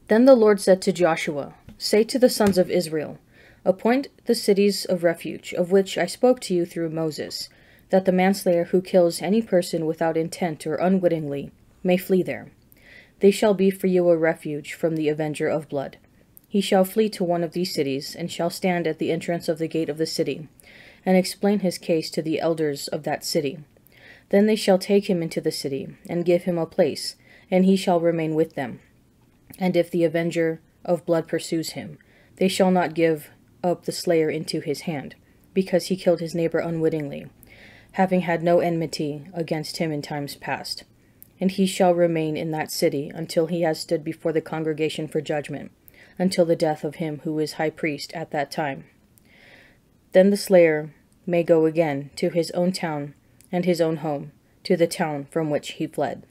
Then the Lord said to Joshua, "Say to the sons of Israel, appoint the cities of refuge, of which I spoke to you through Moses, that the manslayer who kills any person without intent or unwittingly may flee there. They shall be for you a refuge from the avenger of blood. He shall flee to one of these cities, and shall stand at the entrance of the gate of the city, and explain his case to the elders of that city. Then they shall take him into the city, and give him a place, and he shall remain with them. And if the avenger of blood pursues him, they shall not give up the slayer into his hand, because he killed his neighbor unwittingly, having had no enmity against him in times past. And he shall remain in that city until he has stood before the congregation for judgment, until the death of him who is high priest at that time. Then the slayer may go again to his own town and his own home, to the town from which he fled."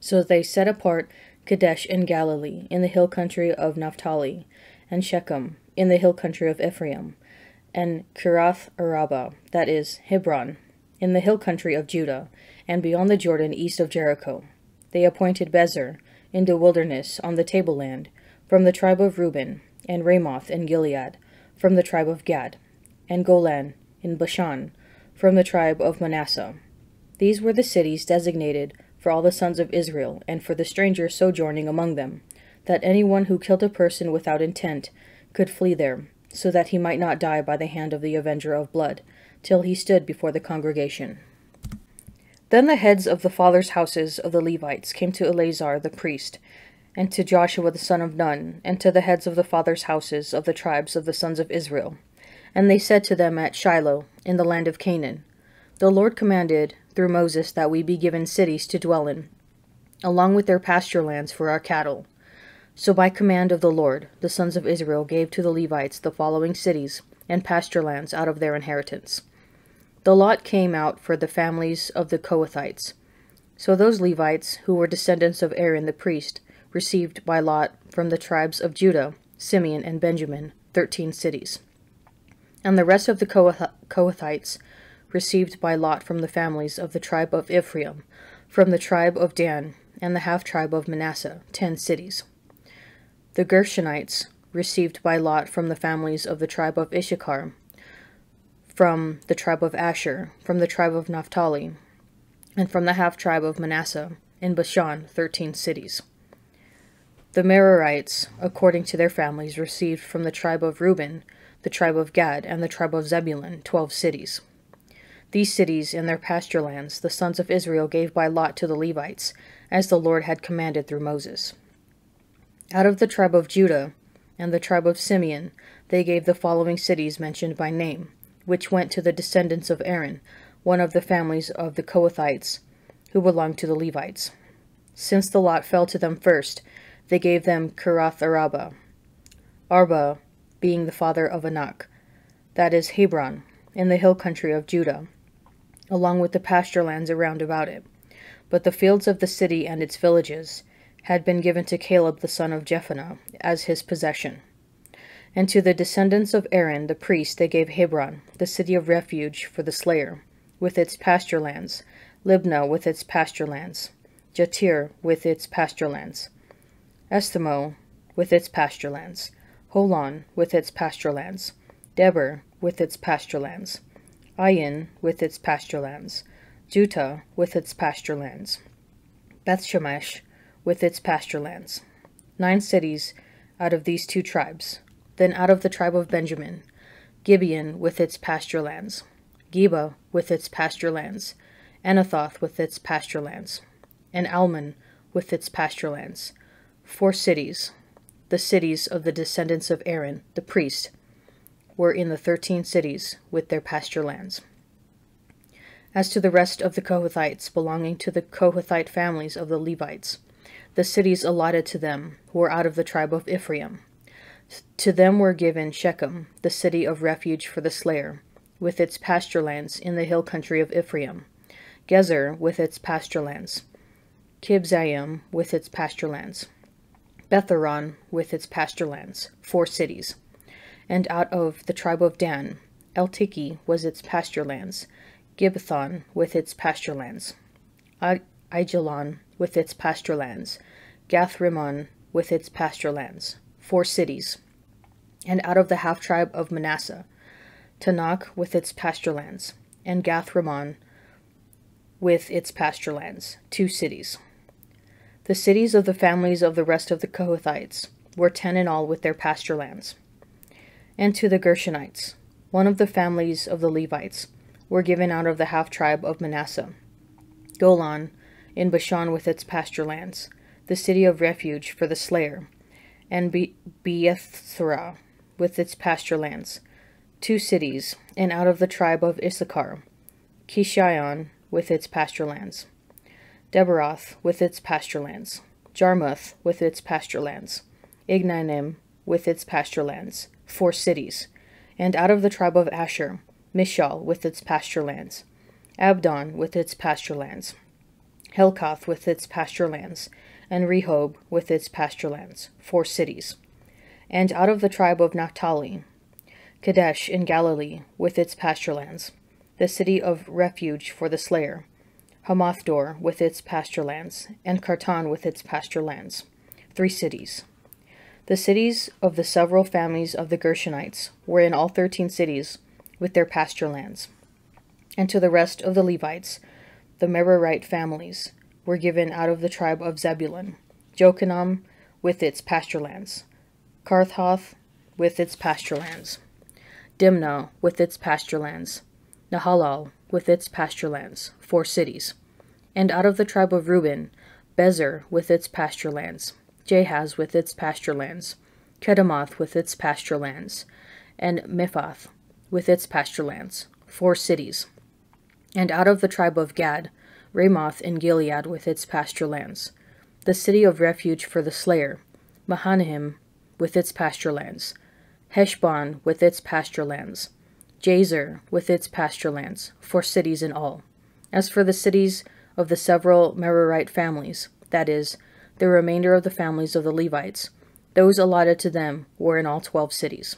So they set apart Kadesh in Galilee, in the hill country of Naphtali, and Shechem, in the hill country of Ephraim, and Kirath Araba, that is, Hebron, in the hill country of Judah, and beyond the Jordan east of Jericho. They appointed Bezer, in the wilderness on the tableland, from the tribe of Reuben, and Ramoth in Gilead, from the tribe of Gad, and Golan in Bashan, from the tribe of Manasseh. These were the cities designated for all the sons of Israel, and for the stranger sojourning among them, that anyone who killed a person without intent could flee there, so that he might not die by the hand of the avenger of blood, till he stood before the congregation. Then the heads of the fathers' houses of the Levites came to Eleazar the priest, and to Joshua the son of Nun, and to the heads of the fathers' houses of the tribes of the sons of Israel. And they said to them at Shiloh, in the land of Canaan, "The Lord commanded through Moses that we be given cities to dwell in, along with their pasture lands for our cattle." So by command of the Lord, the sons of Israel gave to the Levites the following cities and pasture lands out of their inheritance. The lot came out for the families of the Kohathites. So those Levites, who were descendants of Aaron the priest, received by lot from the tribes of Judah, Simeon, and Benjamin 13 cities. And the rest of the Kohathites received by lot from the families of the tribe of Ephraim, from the tribe of Dan, and the half-tribe of Manasseh 10 cities. The Gershonites received by lot from the families of the tribe of Issachar, from the tribe of Asher, from the tribe of Naphtali, and from the half-tribe of Manasseh, in Bashan 13 cities. The Merarites, according to their families, received from the tribe of Reuben, the tribe of Gad, and the tribe of Zebulun 12 cities. These cities and their pasture lands the sons of Israel gave by lot to the Levites, as the Lord had commanded through Moses. Out of the tribe of Judah and the tribe of Simeon they gave the following cities mentioned by name, which went to the descendants of Aaron, one of the families of the Kohathites, who belonged to the Levites. Since the lot fell to them first, they gave them Kirath Araba, Arba being the father of Anak, that is Hebron, in the hill country of Judah, along with the pasture lands around about it. But the fields of the city and its villages had been given to Caleb the son of Jephunneh as his possession. And to the descendants of Aaron the priest they gave Hebron, the city of refuge for the slayer, with its pasture lands, Libnah with its pasture lands, Jatir with its pasture lands, Eshtemoh with its pasture lands, Holon with its pasture lands, Debir with its pasture lands, Ayin with its pasture lands, Juttah with its pasture lands, Bethshemesh with its pasture lands. 9 cities out of these 2 tribes. Then out of the tribe of Benjamin, Gibeon with its pasture lands, Geba with its pasture lands, Anathoth with its pasture lands, and Almon with its pasture lands. 4 cities, the cities of the descendants of Aaron, the priest, were in the 13 cities with their pasture lands. As to the rest of the Kohathites belonging to the Kohathite families of the Levites, the cities allotted to them were out of the tribe of Ephraim. To them were given Shechem, the city of refuge for the slayer, with its pasture lands in the hill country of Ephraim, Gezer with its pasture lands, Kibzaim with its pasture lands, Betharon with its pasture lands, 4 cities. And out of the tribe of Dan, Eltiki was its pasture lands, Gibbethon with its pasture lands, Aijalon with its pasture lands, Gathrimmon with its pasture lands, 4 cities. And out of the half-tribe of Manasseh, Tanakh with its pasture lands, and Gath-Rimmon with its pasture lands, 2 cities. The cities of the families of the rest of the Kohathites were 10 in all with their pasture lands. And to the Gershonites, one of the families of the Levites, were given out of the half-tribe of Manasseh, Golan in Bashan with its pasture lands, the city of refuge for the slayer, and Beethzerah with its pasture lands, 2 cities. And out of the tribe of Issachar, Kishion with its pasture lands, Debaroth with its pasture lands, Jarmuth with its pasture lands, Ignanim with its pasture lands, 4 cities. And out of the tribe of Asher, Mishal with its pasture lands, Abdon with its pasture lands, Helkath with its pasture lands, and Rehob with its pasture lands, 4 cities. And out of the tribe of Naphtali, Kadesh in Galilee with its pasture lands, the city of refuge for the slayer, Hamathdor with its pasture lands, and Kartan with its pasture lands, 3 cities. The cities of the several families of the Gershonites were in all 13 cities with their pasture lands. And to the rest of the Levites, the Merarite families, were given out of the tribe of Zebulun, Jokneam with its pasture lands, Karthoth with its pasture lands, Dimnah with its pasture lands, Nahalal with its pasture lands, 4 cities. And out of the tribe of Reuben, Bezer with its pasture lands, Jahaz with its pasture lands, Kedemoth with its pasture lands, and Mephath with its pasture lands, 4 cities. And out of the tribe of Gad, Ramoth in Gilead with its pasture lands, the city of refuge for the slayer, Mahanaim with its pasture lands, Heshbon with its pasture lands, Jazer with its pasture lands, 4 cities in all. As for the cities of the several Merarite families, that is, the remainder of the families of the Levites, those allotted to them were in all 12 cities.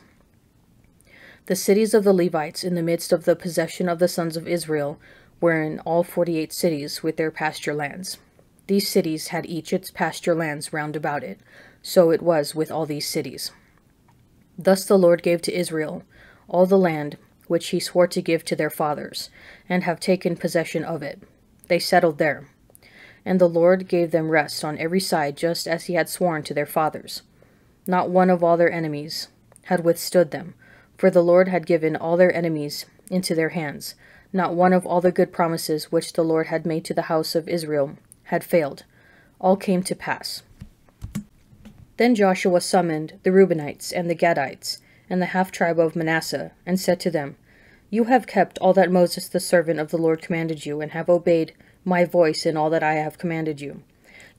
The cities of the Levites in the midst of the possession of the sons of Israel were in all 48 cities with their pasture lands. These cities had each its pasture lands round about it. So it was with all these cities. Thus the Lord gave to Israel all the land which he swore to give to their fathers, and have taken possession of it. They settled there. And the Lord gave them rest on every side, just as he had sworn to their fathers. Not one of all their enemies had withstood them, for the Lord had given all their enemies into their hands. Not one of all the good promises which the Lord had made to the house of Israel had failed. All came to pass. Then Joshua summoned the Reubenites and the Gadites and the half-tribe of Manasseh, and said to them, You have kept all that Moses the servant of the Lord commanded you, and have obeyed my voice in all that I have commanded you.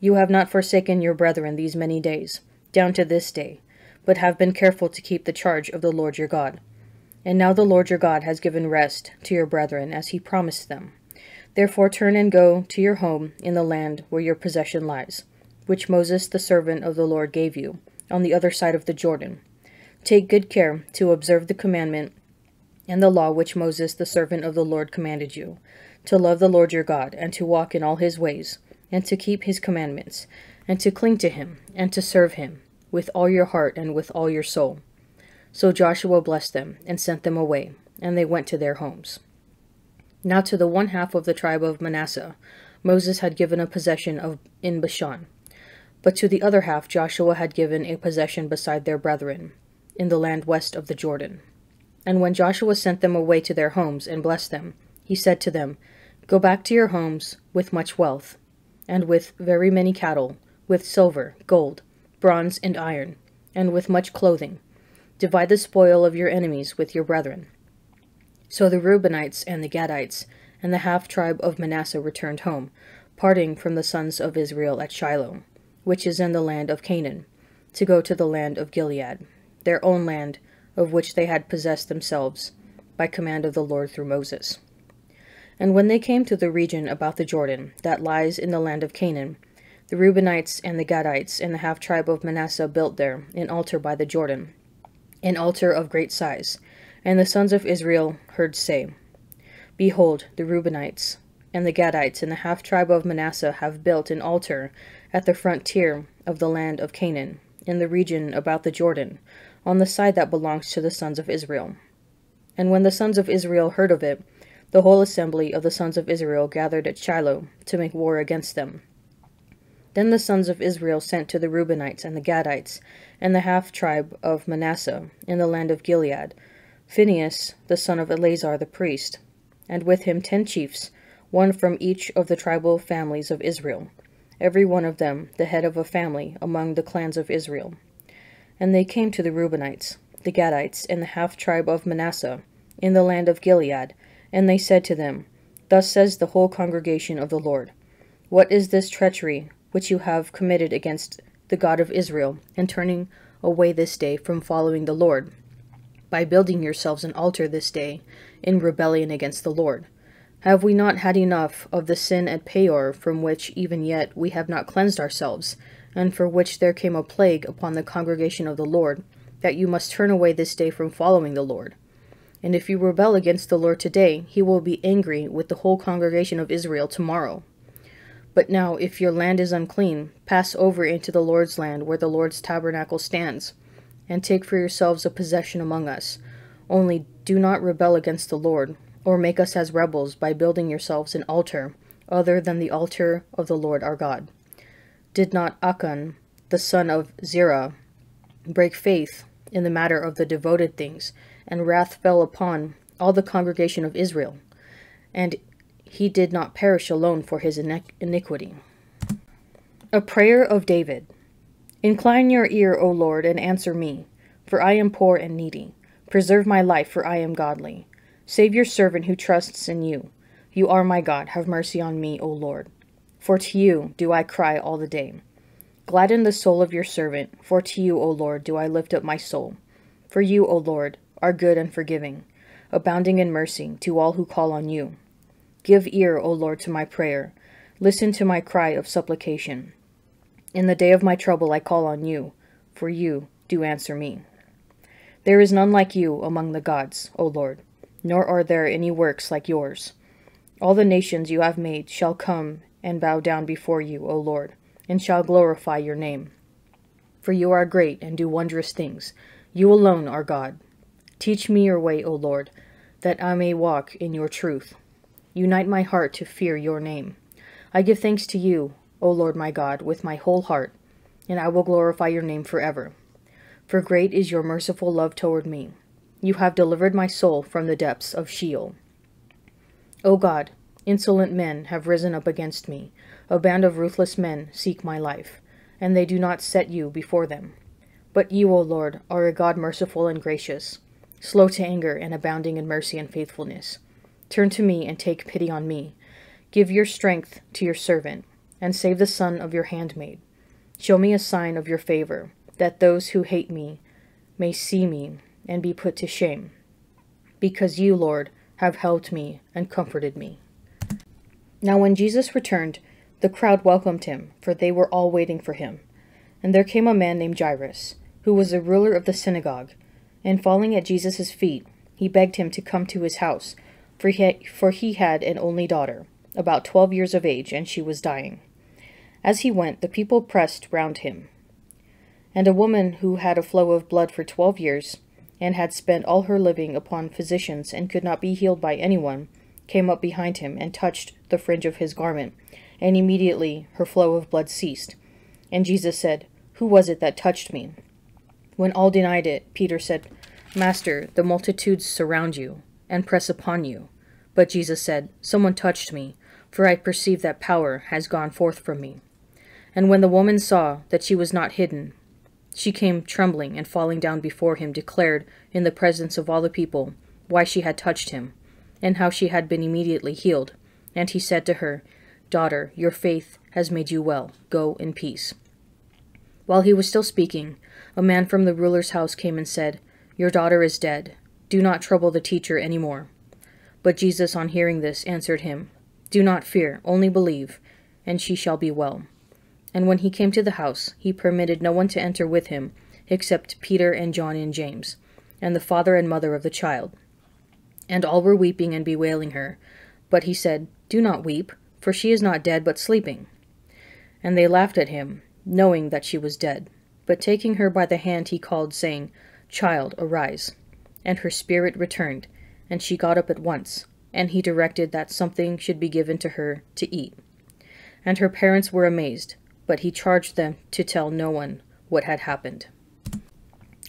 You have not forsaken your brethren these many days, down to this day, but have been careful to keep the charge of the Lord your God. And now the Lord your God has given rest to your brethren, as he promised them. Therefore turn and go to your home in the land where your possession lies, which Moses the servant of the Lord gave you, on the other side of the Jordan. Take good care to observe the commandment and the law which Moses the servant of the Lord commanded you, to love the Lord your God, and to walk in all his ways, and to keep his commandments, and to cling to him, and to serve him, with all your heart and with all your soul. So Joshua blessed them, and sent them away, and they went to their homes. Now to the 1/2 of the tribe of Manasseh, Moses had given a possession in Bashan. But to the other half Joshua had given a possession beside their brethren, in the land west of the Jordan. And when Joshua sent them away to their homes, and blessed them, he said to them, Go back to your homes with much wealth, and with very many cattle, with silver, gold, bronze, and iron, and with much clothing. Divide the spoil of your enemies with your brethren. So the Reubenites and the Gadites and the half-tribe of Manasseh returned home, parting from the sons of Israel at Shiloh, which is in the land of Canaan, to go to the land of Gilead, their own land, of which they had possessed themselves, by command of the Lord through Moses. And when they came to the region about the Jordan, that lies in the land of Canaan, the Reubenites and the Gadites and the half-tribe of Manasseh built there an altar by the Jordan, an altar of great size. And the sons of Israel heard say, Behold, the Reubenites and the Gadites and the half-tribe of Manasseh have built an altar at the frontier of the land of Canaan, in the region about the Jordan, on the side that belongs to the sons of Israel. And when the sons of Israel heard of it, the whole assembly of the sons of Israel gathered at Shiloh to make war against them. Then the sons of Israel sent to the Reubenites and the Gadites and the half-tribe of Manasseh in the land of Gilead, Phinehas, the son of Eleazar the priest, and with him 10 chiefs, one from each of the tribal families of Israel, every one of them the head of a family among the clans of Israel. And they came to the Reubenites, the Gadites, and the half-tribe of Manasseh, in the land of Gilead, and they said to them, Thus says the whole congregation of the Lord, What is this treachery which you have committed against the God of Israel, in turning away this day from following the Lord, by building yourselves an altar this day, in rebellion against the Lord? Have we not had enough of the sin at Peor, from which even yet we have not cleansed ourselves, and for which there came a plague upon the congregation of the Lord, that you must turn away this day from following the Lord? And if you rebel against the Lord today, he will be angry with the whole congregation of Israel tomorrow. But now, if your land is unclean, pass over into the Lord's land where the Lord's tabernacle stands, and take for yourselves a possession among us. Only do not rebel against the Lord, or make us as rebels by building yourselves an altar, other than the altar of the Lord our God. Did not Achan, the son of Zerah, break faith in the matter of the devoted things, and wrath fell upon all the congregation of Israel, and he did not perish alone for his iniquity. A prayer of David. Incline your ear, O Lord, and answer me, for I am poor and needy. Preserve my life, for I am godly. Save your servant who trusts in you. You are my God. Have mercy on me, O Lord. For to you do I cry all the day. Gladden the soul of your servant, for to you, O Lord, do I lift up my soul. For you, O Lord, are good and forgiving, abounding in mercy to all who call on you. Give ear, O Lord, to my prayer. Listen to my cry of supplication. In the day of my trouble I call on you, for you do answer me. There is none like you among the gods, O Lord, nor are there any works like yours. All the nations you have made shall come and bow down before you, O Lord, and shall glorify your name. For you are great and do wondrous things. You alone are God. Teach me your way, O Lord, that I may walk in your truth. Unite my heart to fear your name. I give thanks to you, O Lord my God, with my whole heart, and I will glorify your name forever. For great is your merciful love toward me. You have delivered my soul from the depths of Sheol. O God, insolent men have risen up against me. A band of ruthless men seek my life, and they do not set you before them. But you, O Lord, are a God merciful and gracious, slow to anger and abounding in mercy and faithfulness. Turn to me and take pity on me. Give your strength to your servant, and save the son of your handmaid. Show me a sign of your favor, that those who hate me may see me and be put to shame. Because you, Lord, have helped me and comforted me. Now when Jesus returned, the crowd welcomed him, for they were all waiting for him. And there came a man named Jairus, who was a ruler of the synagogue, and falling at Jesus' feet, he begged him to come to his house, for he had an only daughter, about 12 years of age, and she was dying. As he went, the people pressed round him. And a woman who had a flow of blood for 12 years, and had spent all her living upon physicians, and could not be healed by anyone, came up behind him, and touched the fringe of his garment, and immediately her flow of blood ceased. And Jesus said, Who was it that touched me? When all denied it, Peter said, Master, the multitudes surround you, and press upon you. But Jesus said, Someone touched me, for I perceive that power has gone forth from me. And when the woman saw that she was not hidden, she came trembling, and falling down before him, declared in the presence of all the people why she had touched him, and how she had been immediately healed. And he said to her, Daughter, your faith has made you well. Go in peace. While he was still speaking, a man from the ruler's house came and said, Your daughter is dead. Do not trouble the teacher any more. But Jesus, on hearing this, answered him, Do not fear, only believe, and she shall be well. And when he came to the house, he permitted no one to enter with him, except Peter and John and James, and the father and mother of the child. And all were weeping and bewailing her. But he said, "Do not weep, for she is not dead, but sleeping." And they laughed at him, knowing that she was dead. But taking her by the hand he called, saying, "Child, arise." And her spirit returned, and she got up at once. And he directed that something should be given to her to eat. And her parents were amazed, but he charged them to tell no one what had happened.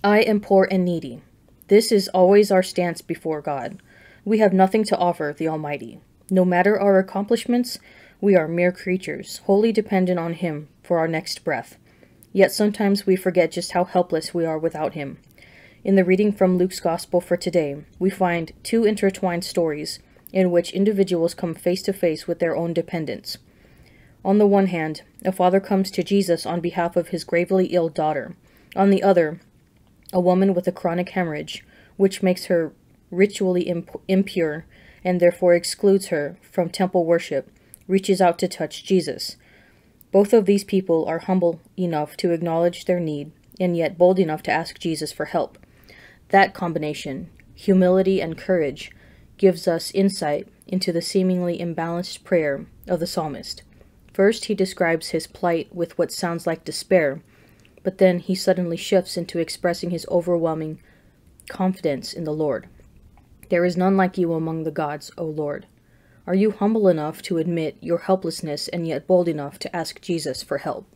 I am poor and needy. This is always our stance before God. We have nothing to offer the Almighty. No matter our accomplishments, we are mere creatures, wholly dependent on Him for our next breath. Yet sometimes we forget just how helpless we are without Him. In the reading from Luke's Gospel for today, we find two intertwined stories in which individuals come face to face with their own dependence. On the one hand, a father comes to Jesus on behalf of his gravely ill daughter. On the other, a woman with a chronic hemorrhage, which makes her ritually impure and therefore excludes her from temple worship, reaches out to touch Jesus. Both of these people are humble enough to acknowledge their need and yet bold enough to ask Jesus for help. That combination, humility and courage, gives us insight into the seemingly imbalanced prayer of the psalmist. First, he describes his plight with what sounds like despair, but then he suddenly shifts into expressing his overwhelming confidence in the Lord. There is none like you among the gods, O Lord. Are you humble enough to admit your helplessness and yet bold enough to ask Jesus for help?